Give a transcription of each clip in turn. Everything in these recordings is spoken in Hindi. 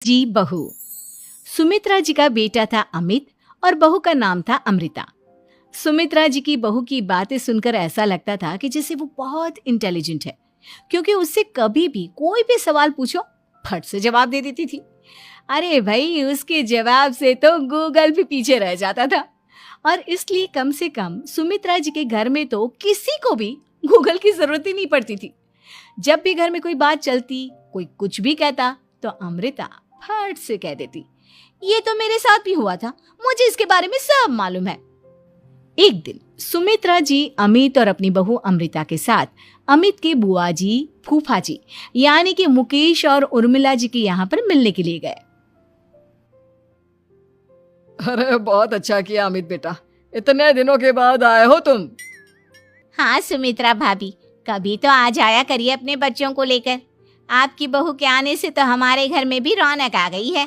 जी बहू। सुमित्रा जी का बेटा था अमित और बहू का नाम था अमृता। सुमित्रा जी की बहू की बातें सुनकर ऐसा लगता था कि जैसे वो बहुत इंटेलिजेंट है, क्योंकि उससे कभी भी कोई भी सवाल पूछो फट से जवाब दे देती थी। अरे भाई, उसके जवाब से तो गूगल भी पीछे रह जाता था। और इसलिए कम से कम सुमित्रा जी के घर में तो किसी को भी गूगल की जरूरत ही नहीं पड़ती थी। जब भी घर में कोई बात चलती, कोई कुछ भी कहता, तो अमृता फट से कह देती, ये तो मेरे साथ भी हुआ था, मुझे इसके बारे में सब मालूम है। एक दिन सुमित्रा जी अमित और अपनी बहू अमृता के साथ अमित के बुआ जी, फूफा जी यानी कि मुकेश और उर्मिला जी के यहाँ पर मिलने के लिए गए। अरे बहुत अच्छा किया अमित बेटा, इतने दिनों के बाद आए हो तुम। हाँ सुमित्रा भाभी, कभी तो आ जाया करिए अपने बच्चों को लेकर। आपकी बहू के आने से तो हमारे घर में भी रौनक आ गई है।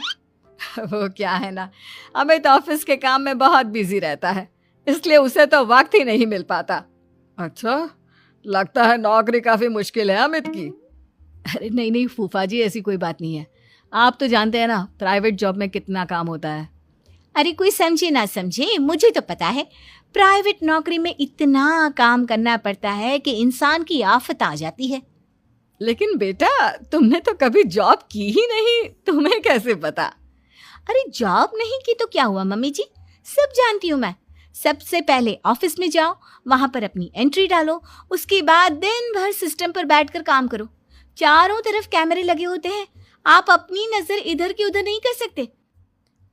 वो क्या है ना, अमित ऑफिस के काम में बहुत बिजी रहता है, इसलिए उसे तो वक्त ही नहीं मिल पाता। अच्छा, लगता है नौकरी काफी मुश्किल है अमित की। अरे नहीं नहीं फूफा जी, ऐसी कोई बात नहीं है। आप तो जानते हैं ना प्राइवेट जॉब में कितना काम होता है। अरे कोई समझे ना समझे, मुझे तो पता है प्राइवेट नौकरी में इतना काम करना पड़ता है कि इंसान की आफत आ जाती है। लेकिन बेटा, तुमने तो कभी जॉब की ही नहीं, तुम्हें कैसे पता? अरे जॉब नहीं की तो क्या हुआ मम्मी जी, सब जानती हूँ मैं। सबसे पहले ऑफिस में जाओ, वहां पर अपनी एंट्री डालो, उसके बाद दिन भर सिस्टम पर बैठकर काम करो। चारों तरफ कैमरे लगे होते हैं, आप अपनी नजर इधर की उधर नहीं कर सकते।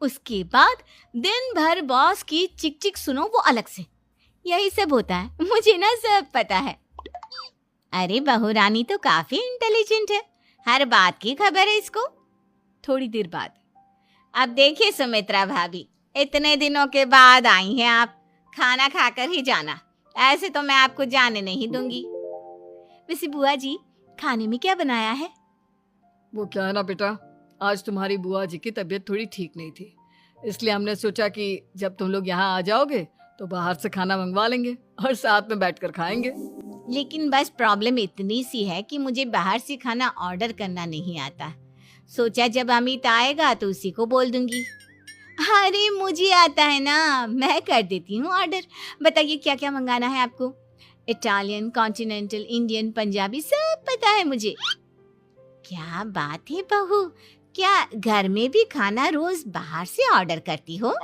उसके बाद दिन भर बॉस की चिक चिक सुनो, वो अलग से। यही सब होता है, मुझे ना सब पता है। अरे बहू रानी तो काफी इंटेलिजेंट है, हर बात की खबर है इसको। थोड़ी देर बाद, अब देखिए सुमित्रा भाभी, इतने दिनों के बाद आई हैं आप, खाना खाकर ही जाना, ऐसे तो मैं आपको जाने नहीं दूंगी। वैसे बुआ जी, खाने में क्या बनाया है? वो क्या है ना बेटा, आज तुम्हारी बुआ जी की तबीयत थोड़ी ठीक नहीं थी, इसलिए हमने सोचा कि जब तुम लोग यहाँ आ जाओगे तो बाहर से खाना मंगवा लेंगे और साथ में बैठकर खाएंगे। लेकिन बस प्रॉब्लम इतनी सी है कि मुझे बाहर से खाना ऑर्डर करना नहीं आता। सोचा जब अमित आएगा तो उसी को बोल दूंगी। अरे मुझे आता है ना, मैं कर देती हूँ ऑर्डर। बताइए क्या क्या मंगाना है आपको? इटालियन, कॉन्टिनेंटल, इंडियन, पंजाबी, सब पता है मुझे। क्या बात है बहू, क्या घर में भी खाना रोज बाहर से ऑर्डर करती हो?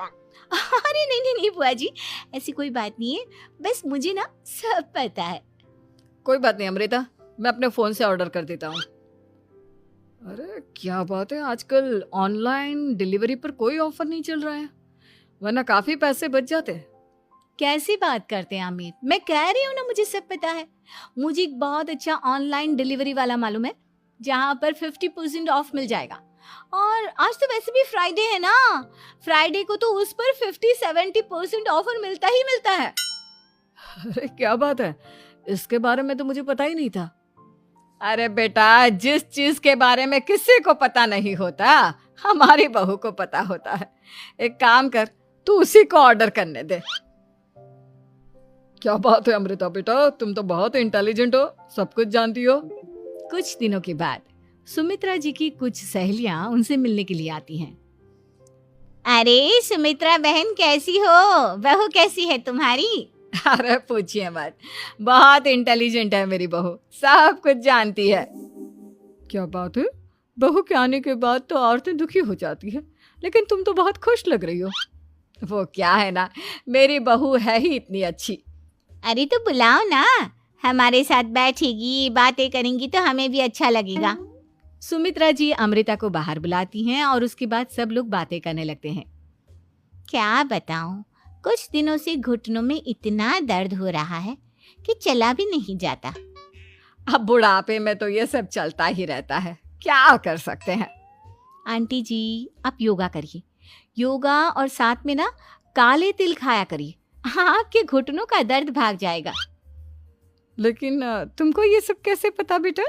अरे नहीं नहीं नहीं बुआ जी, ऐसी कोई बात नहीं है, बस मुझे ना सब पता है। कोई बात नहीं अमृता, मैं अपने फोन से ऑर्डर कर देता हूँ। अरे क्या बात है, आजकल ऑनलाइन डिलीवरी पर कोई ऑफर नहीं चल रहा है, वरना काफी पैसे बच जाते। कैसी बात करते हैं अमित, मैं कह रही हूँ ना मुझे सब पता है। मुझे एक बहुत अच्छा ऑनलाइन डिलीवरी वाला मालूम है, जहाँ पर 50% ऑफ मिल जाएगा। और आज तो वैसे भी फ्राइडे है ना, फ्राइडे को तो उस पर 50-70% ऑफर मिलता ही मिलता है। अरे क्या बात है, इसके बारे में तो मुझे पता ही नहीं था। अरे बेटा, जिस चीज के बारे में किसी को पता नहीं होता, हमारी बहू को पता होता है। एक काम कर, तू उसी को ऑर्डर करने दे। क्या बात है अमृता बेटा, तुम तो बहुत इंटेलिजेंट हो, सब कुछ जानती हो। कुछ दिनों के बाद सुमित्रा जी की कुछ सहेलियां उनसे मिलने के लिए आती हैं। अरे सुमित्रा बहन कैसी हो, बहू कैसी है तुम्हारी? अरे पूछिए मत, बहुत इंटेलिजेंट है मेरी बहू, सब कुछ जानती है। क्या बात है, बहू के आने के बाद तो औरतें दुखी हो जाती है, लेकिन तुम तो बहुत खुश लग रही हो। वो क्या है ना, मेरी बहू है ही इतनी अच्छी। अरे तो बुलाओ ना, हमारे साथ बैठेगी, बातें करेंगी तो हमें भी अच्छा लगेगा। सुमित्रा जी अमृता को बाहर बुलाती हैं और उसके बाद सब लोग बातें करने लगते हैं। क्या बताऊं, कुछ दिनों से घुटनों में इतना दर्द हो रहा है कि चला भी नहीं जाता। अब बुढ़ापे में तो ये सब चलता ही रहता है, क्या कर सकते हैं। आंटी जी, आप योगा करिए, योगा और साथ में ना काले तिल खाया करिए, आपके घुटनों का दर्द भाग जाएगा। लेकिन तुमको ये सब कैसे पता बेटा?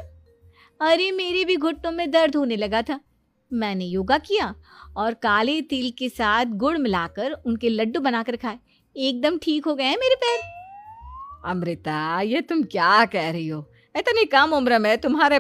अरे मेरे भी घुटनों में दर्द होने लगा था, मैंने योगा किया और काले तिल के साथ गुड़ मिलाकर उनके लड्डू बनाकर खाए, एकदम ठीक हो गए हैं मेरे पैर। अमृता, ये तुम क्या कह रही हो? इतनी कम उम्र में तुम्हारे